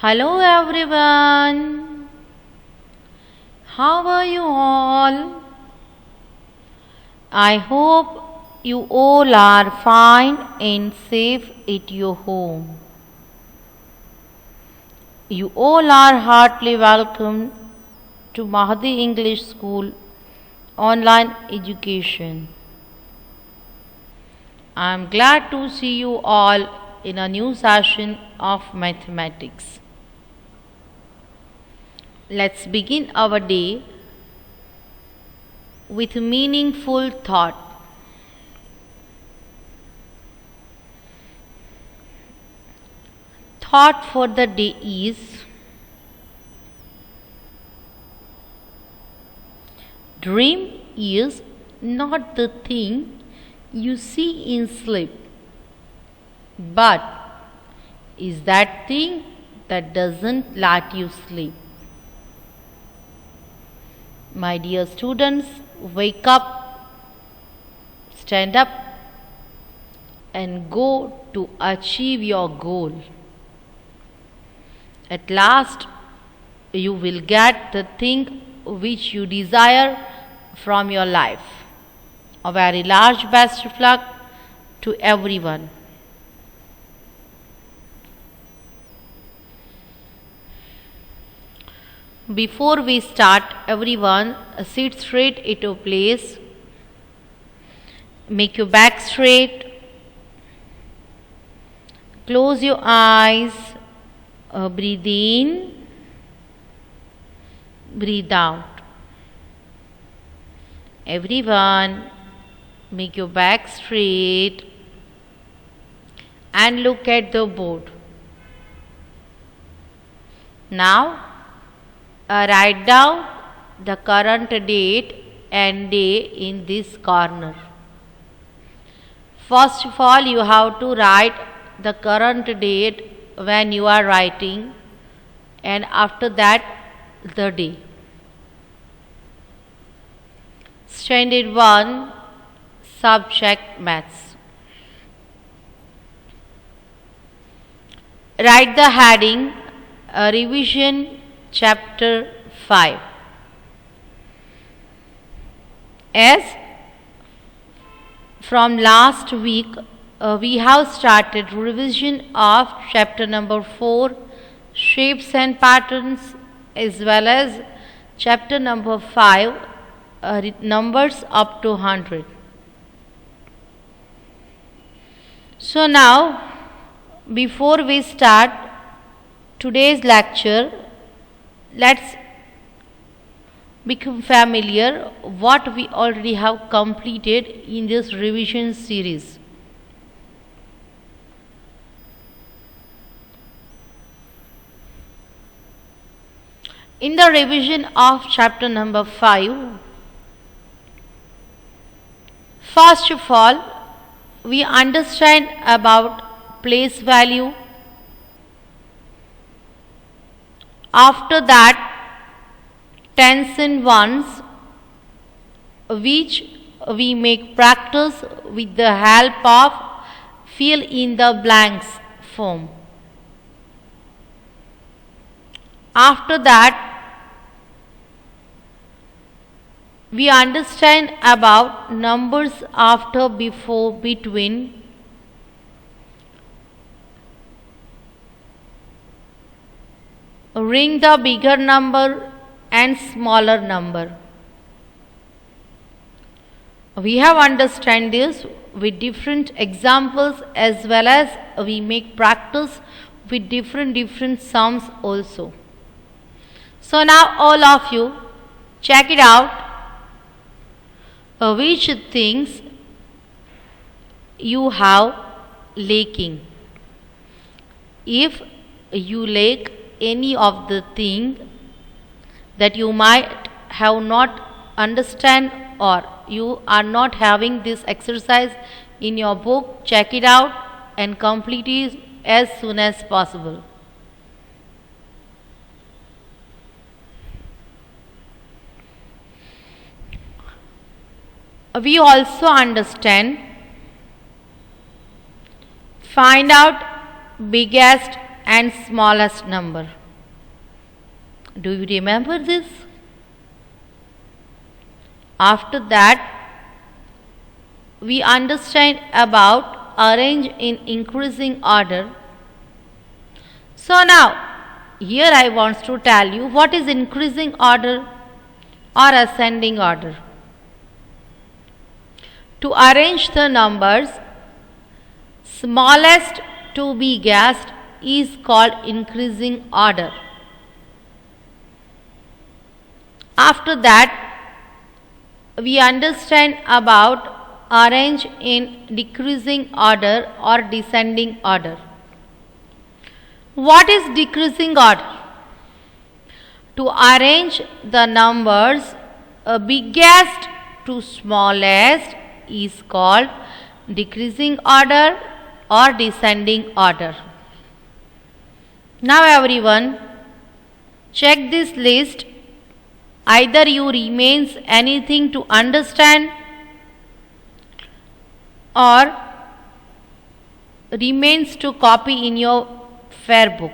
Hello everyone. How are you all? I hope you all are fine and safe at your home. You all are heartily welcome to Mahdi English School online education. I am glad to see you all in a new session of mathematics. Let's begin our day with meaningful thought. Thought for the day is: dream is not the thing you see in sleep, but is that thing that doesn't let you sleep. My dear students, wake up, stand up, and go to achieve your goal. At last, you will get the thing which you desire from your life. A very large best of luck to everyone. Before we start, everyone sit straight at your place. Make your back straight. Close your eyes. Breathe in. Breathe out. Everyone, make your back straight and look at the board. Now, write down the current date and day in this corner. First of all, you have to write the current date when you are writing, and after that, the day. Standard 1, subject maths. Write the heading, revision chapter 5. As from last week, we have started revision of chapter number 4, shapes and patterns, as well as chapter number 5, numbers up to 100. So now, before we start today's lecture, let's become familiar what we already have completed in this revision series. In the revision of chapter number 5, first of all, we understand about place value. After that, tens and ones, which we make practice with the help of fill in the blanks form. After that, we understand about numbers after, before, between. Ring the bigger number and smaller number. We have understand this with different examples, as well as we make practice with different sums also. So now all of you check it out, which things you have lacking. If you lack any of the thing that you might have not understand, or you are not having this exercise in your book, check it out and complete it as soon as possible. We also understand, find out biggest and smallest number. Do you remember this? After that, we understand about arrange in increasing order. So now, here I want to tell you what is increasing order or ascending order. To arrange the numbers, smallest to biggest is called increasing order. After that, we understand about arrange in decreasing order or descending order. What is decreasing order? To arrange the numbers biggest to smallest is called decreasing order or descending order. Now everyone, check this list. Either you remains anything to understand or remains to copy in your fair book.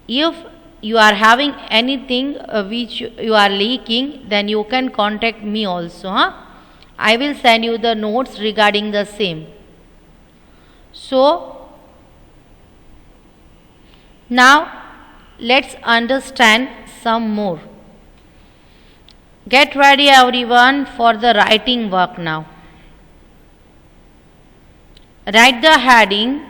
If you are having anything which you are leaking, then you can contact me also. I will send you the notes regarding the same. So, now let's understand some more. Get ready everyone for the writing work now. Write the heading.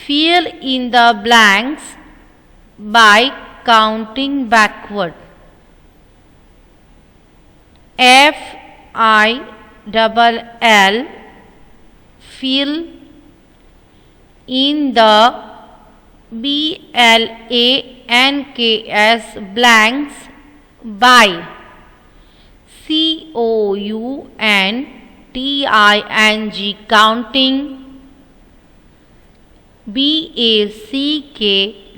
Fill in the blanks by counting backward. FILL, fill in the BLANKS blanks by COUNTING, counting,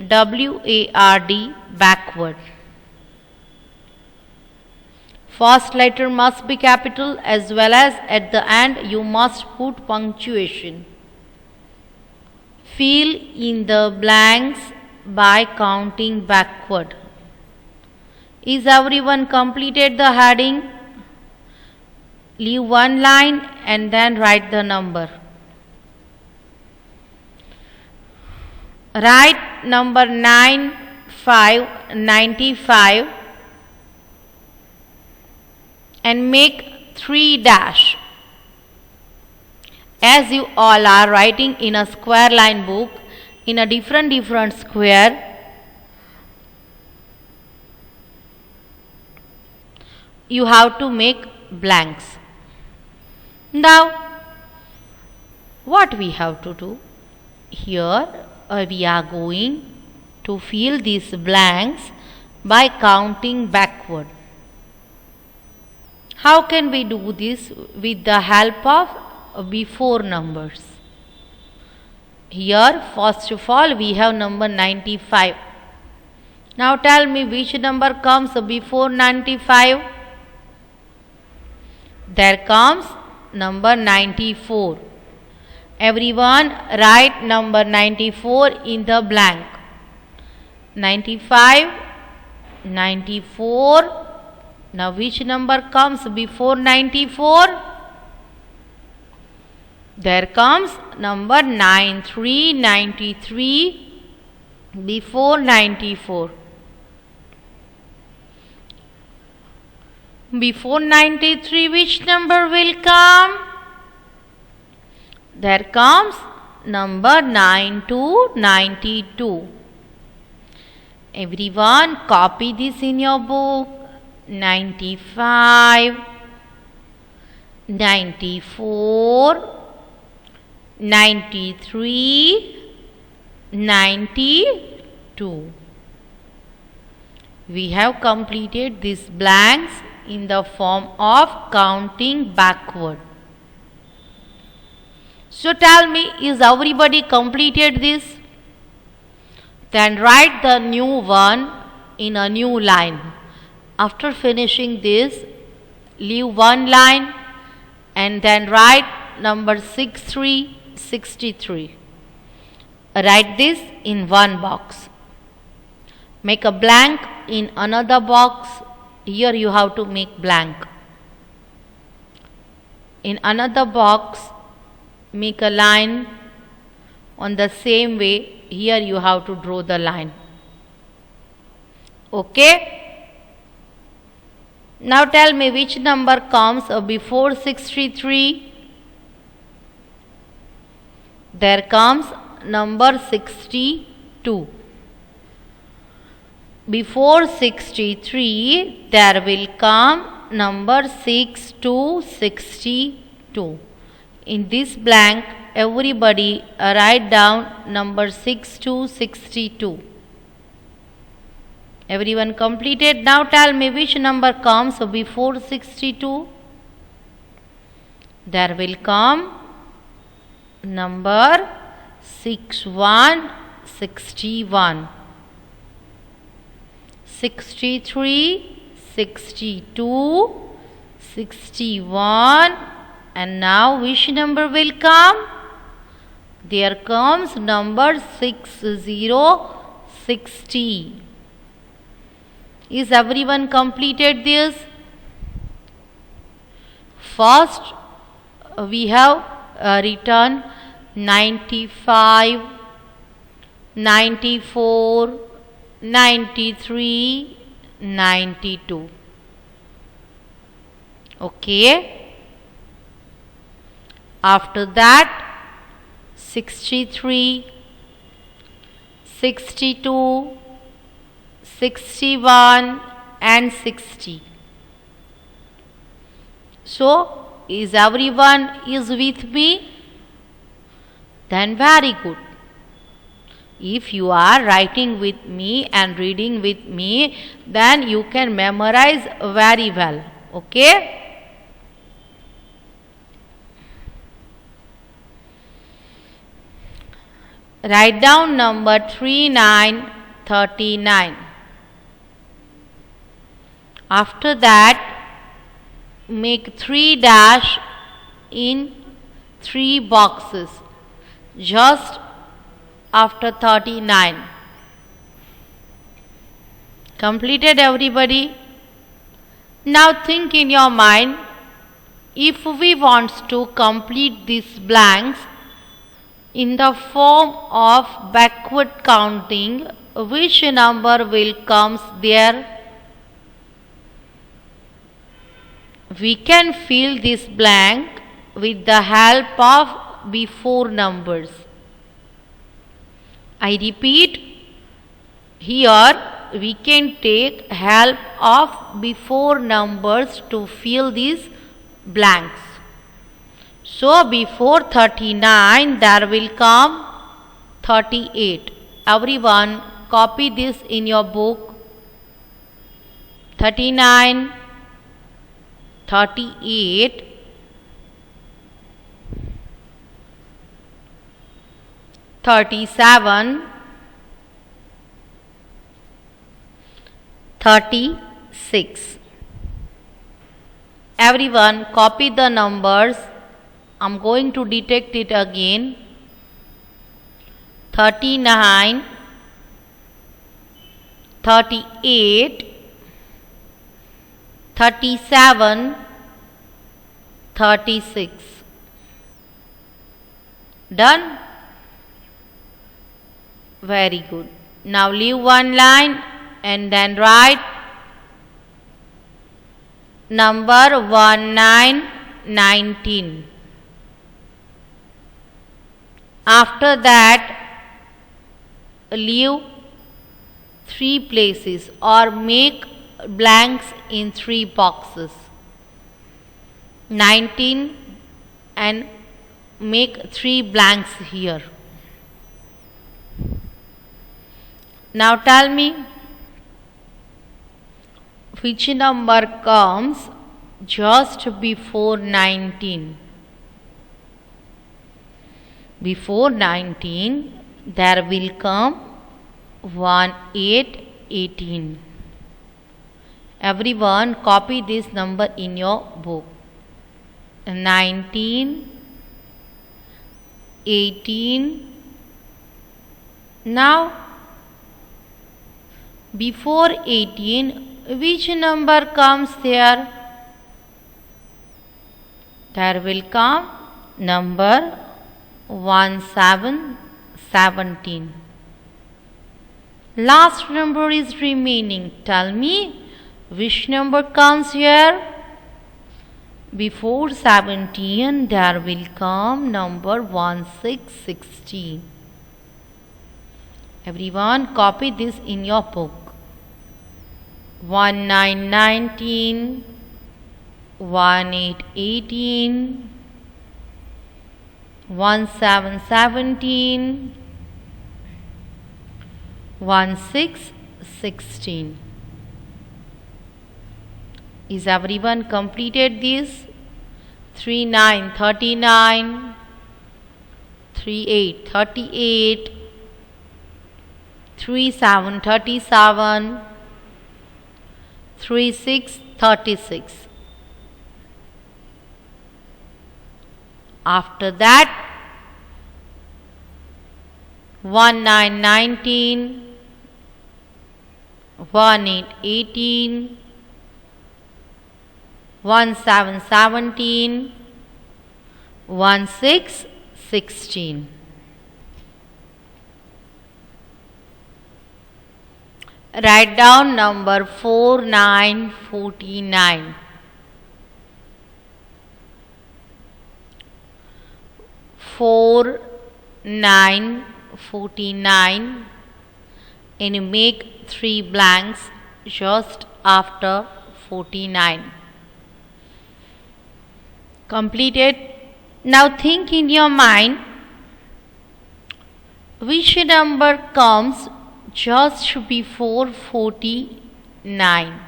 BACKWARD, backward. First letter must be capital as well as at the end you must put punctuation. Fill in the blanks by counting backward. Is everyone completed the heading? Leave one line and then write the number. Write number 9595 and make 3 dash. As you all are writing in a square line book in a different square, you have to make blanks. Now, what we have to do? Here we are going to fill these blanks by counting backward. How can we do this? With the help of before numbers. Here first of all we have number 95. Now tell me which number comes before 95? There comes number 94. Everyone write number 94 in the blank. 95, 94. Now which number comes before 94? There comes number 93, 93 before 94. Before 93 which number will come? There comes number 92. Everyone copy this in your book. 95, 94, 93, 92. We have completed these blanks in the form of counting backward. So tell me, is everybody completed this? Then write the new one in a new line. After finishing this, leave one line and then write number 63, 63. Write this in one box. Make a blank in another box. Here you have to make blank. In another box, make a line on the same way. Here you have to draw the line. Okay? Now tell me which number comes before 63. There comes number 62. Before 63, there will come number 6 to 62. In this blank, everybody write down number 6 to 62. Everyone completed? Now tell me which number comes before 62. There will come number 61, 61. 63, 62, 61, and now which number will come? There comes number 60, 60. Is everyone completed this? First, we have written 95, 94, 93, 92. Okay. After that, 63, 62, 61 and 60. So, is everyone is with me? Then very good. If you are writing with me and reading with me, then you can memorize very well. Okay? Write down number 3939. After that, make 3 dash in 3 boxes just after 39. Completed everybody? Now think in your mind, if we want to complete these blanks in the form of backward counting, which number will comes there? We can fill this blank with the help of before numbers. I repeat, here we can take help of before numbers to fill these blanks. So before 39 there will come 38. Everyone copy this in your book. 39, 38, 37, 36. Everyone copy the numbers. I am going to detect it again. 39, 38, 37, 36. Done? Very good. Now leave one line and then write number 1919. After that, leave 3 places or make blanks in 3 boxes. 19 and make 3 blanks here. Now tell me which number comes just before 19. Before 19 there will come 1818. Everyone copy this number in your book. 19, 18. Now, before 18, which number comes there? There will come number 17. Last number is remaining. Tell me which number comes here? Before 17 there will come number 16. Everyone copy this in your book. 19, 18, 17, 16. Is everyone completed this? 39, 39, 38, 38, 37, 37, 36, 36. After that, 19, 18, 17, 16. Write down number 49. 49 and make 3 blanks just after 49. Completed. Now think in your mind which number comes just before 49.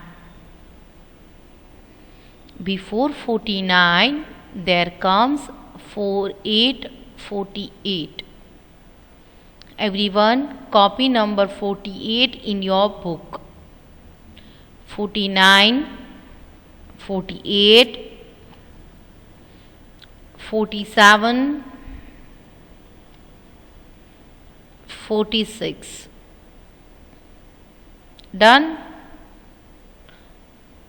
Before 49 there comes 48. Everyone copy number 48 in your book. 49, 48, 47, 46. Done?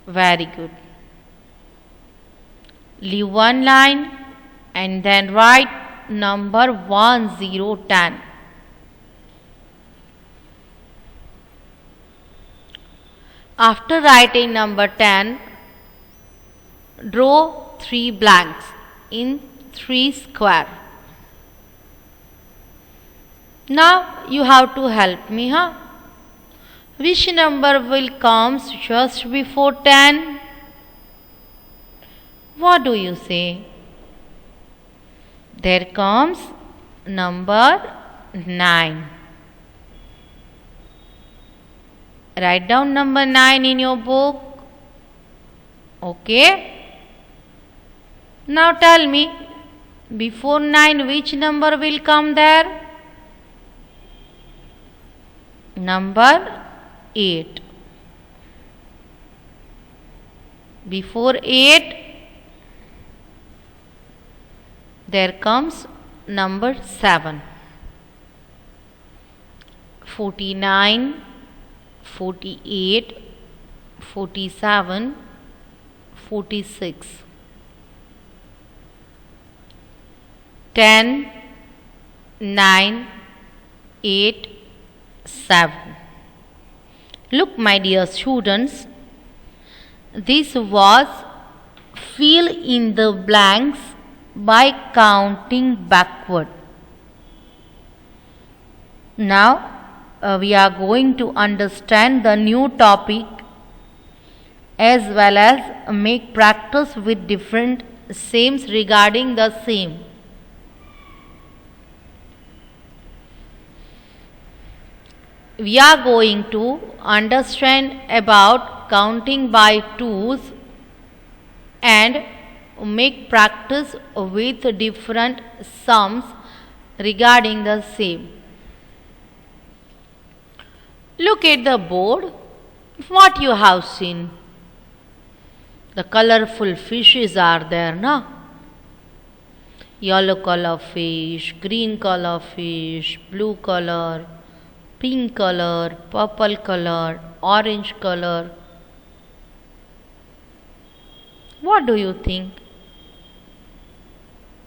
Very good. Leave one line and then write number 1010. After writing number 10, draw 3 blanks in 3 square. Now you have to help me, huh? Which number will comes just before 10? What do you say? There comes number 9. Write down number 9 in your book. Okay? Now tell me, before 9 which number will come there? Number 8. Before 8 there comes number 7. 49, 48, 47, 46. 10, 9, 8, 7. Look, my dear students, this was fill in the blanks by counting backward. Now we are going to understand the new topic as well as make practice with different sames regarding the same. We are going to understand about counting by twos and make practice with different sums regarding the same. Look at the board. What you have seen? The colorful fishes are there, no? yellow color fish, green color fish, blue color, pink color, purple color, orange color. What do you think?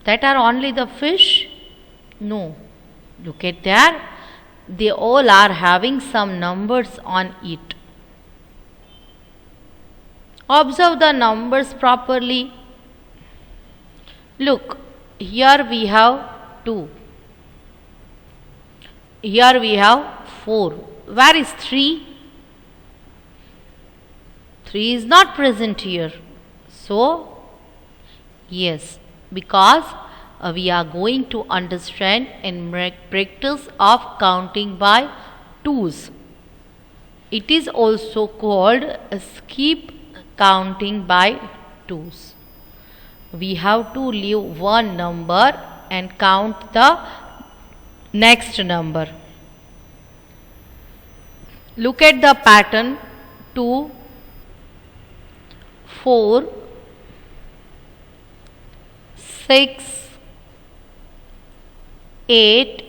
That are only the fish? No. Look at there. They all are having some numbers on it. Observe the numbers properly. Look, here we have 2. Here we have 4. Where is 3? 3 is not present here. So, yes, because we are going to understand and make practice of counting by twos. It is also called skip counting by twos. We have to leave one number and count the next number. Look at the pattern. 2, 4, 6, 8,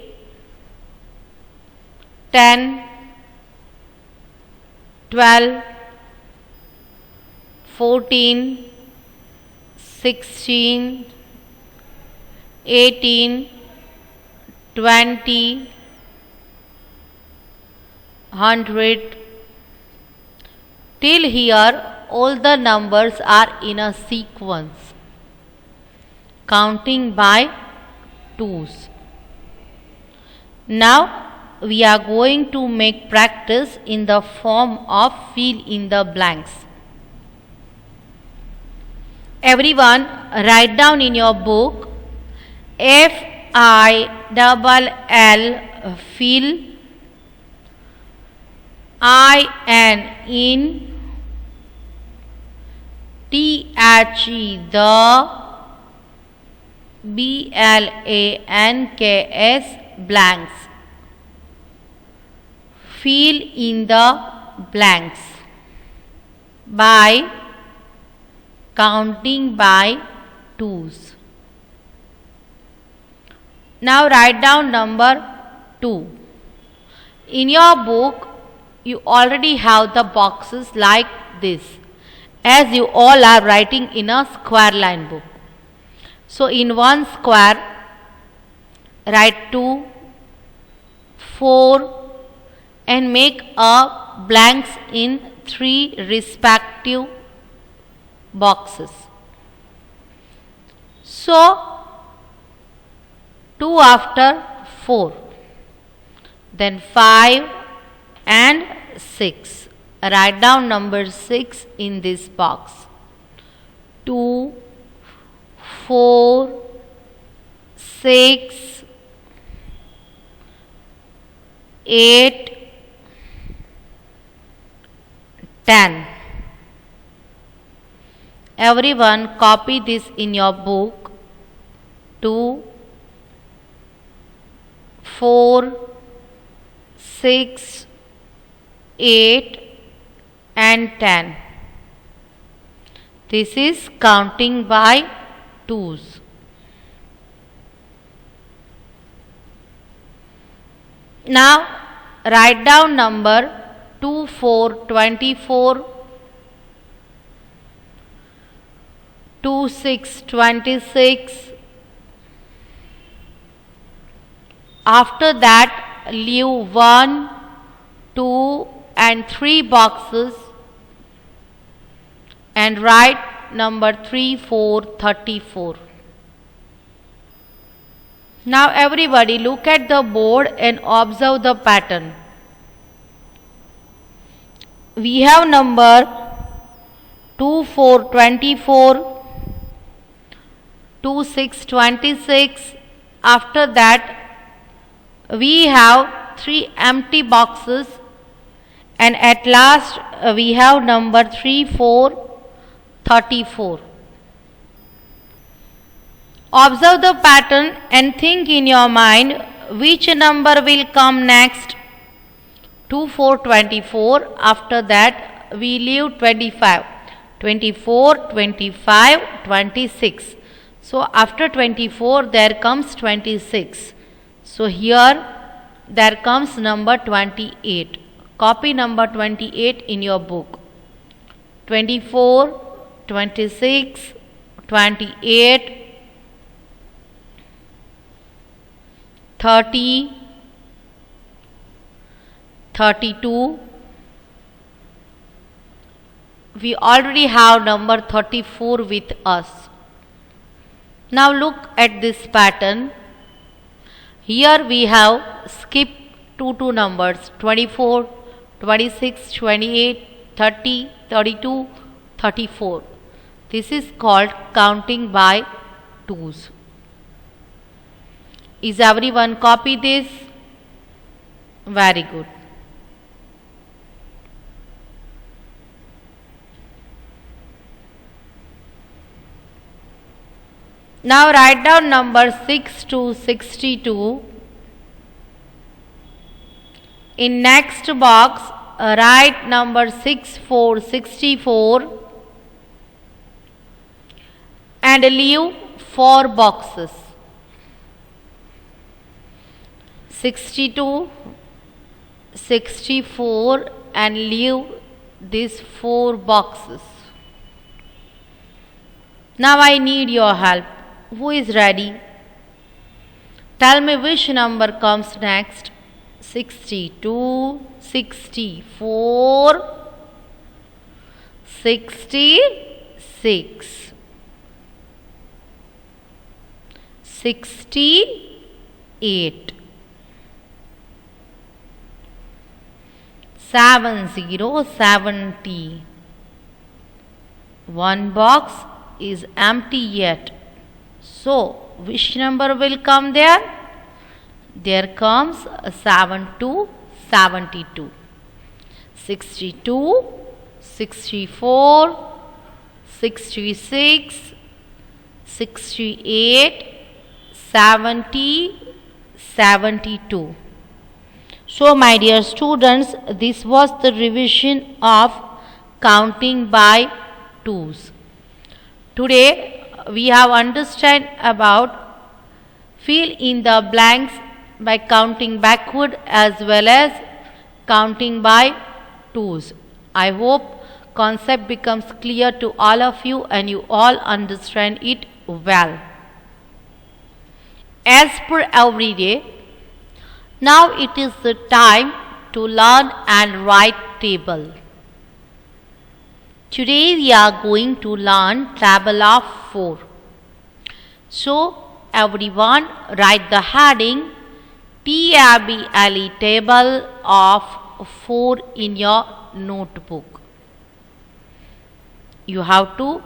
10, 12, 14, 16, 18, 20, 100. Till here all the numbers are in a sequence, counting by twos. Now we are going to make practice in the form of fill in the blanks. Everyone write down in your book FILL fill, IN in, THE the, BLANKS blanks. Fill in the blanks by counting by twos. Now write down number 2. In your book you already have the boxes like this, as you all are writing in a square line book. So in one square write 2, 4 and make a blanks in 3 respective boxes. So 2 after 4, then 5 and 6. Write down number 6 in this box. 2, 4, 6, 8, 10. Everyone copy this in your book. 2, 4, 6, 8 and 10. This is counting by twos. Now write down number 2, 4, 24, 2, 6, 26. After that leave 1, 2 and 3 boxes and write number 3, 4, 34. Now everybody look at the board and observe the pattern. We have number 2, 4, 24, 2, 6, 26. After that we have 3 empty boxes and at last we have number 3, 4, 34. Observe the pattern and think in your mind which number will come next. 2, 4, 24. After that we leave 25. 24, 25, 26. So after 24 there comes 26. So here there comes number 28. Copy number 28 in your book. 24, 26, 28, 30, 32. We already have number 34 with us. Now look at this pattern. Here we have skipped two numbers 24, 26, 28, 30, 32, 34. This is called counting by twos. Is everyone copy this? Very good. Now write down number 6 to 62. In next box, write number 6 for 64 and leave 4 boxes. 62, 64 and leave these 4 boxes. Now I need your help. Who is ready? Tell me which number comes next. 62, 64, 66, 68, 70, 70. One box is empty yet. So, which number will come there? There comes 7 to 72. 62, 64, 66, 68, 70, 72. So, my dear students, this was the revision of counting by twos. Today, we have understand about fill in the blanks by counting backward as well as counting by twos. I hope concept becomes clear to all of you and you all understand it well. As per every day, now it is the time to learn and write table. Today we are going to learn table of 4. So everyone write the heading TABLE table of 4 in your notebook. You have to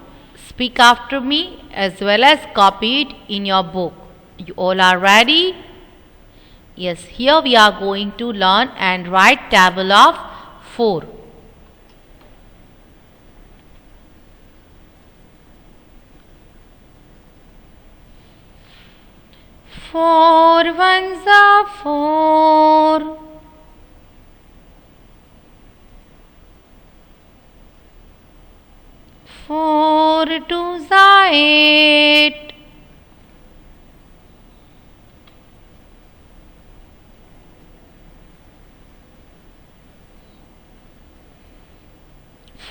speak after me as well as copy it in your book. You all are ready? Yes, here we are going to learn and write table of 4. Four ones are 4. Four twos are 8.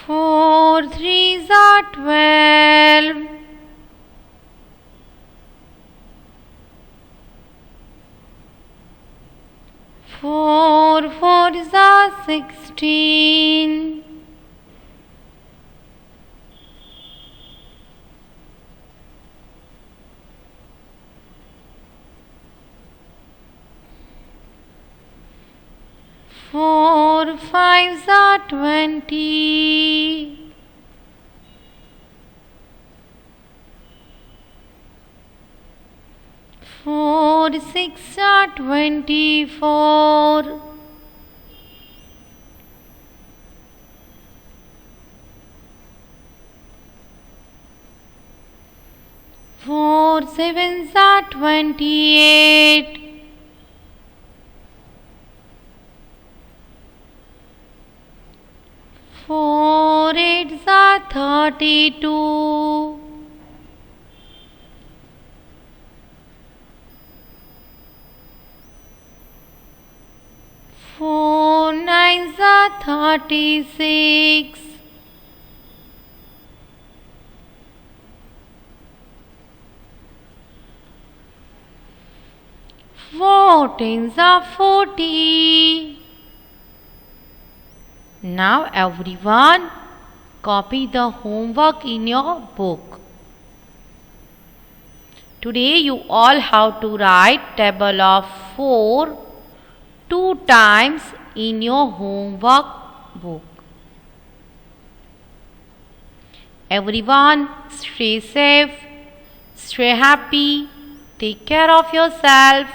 Four threes are 12. Four fours are 16. Four fives are 20. Four six are 24. Four sevens are 28. Four eights are 32. 4 9s are 36. 4 10s are 40. Now everyone, copy the homework in your book. Today you all have to write table of 4 2 times in your homework book. Everyone, stay safe, stay happy, take care of yourself.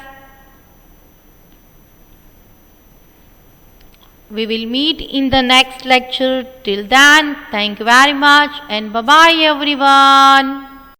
We will meet in the next lecture. Till then, thank you very much and bye-bye everyone.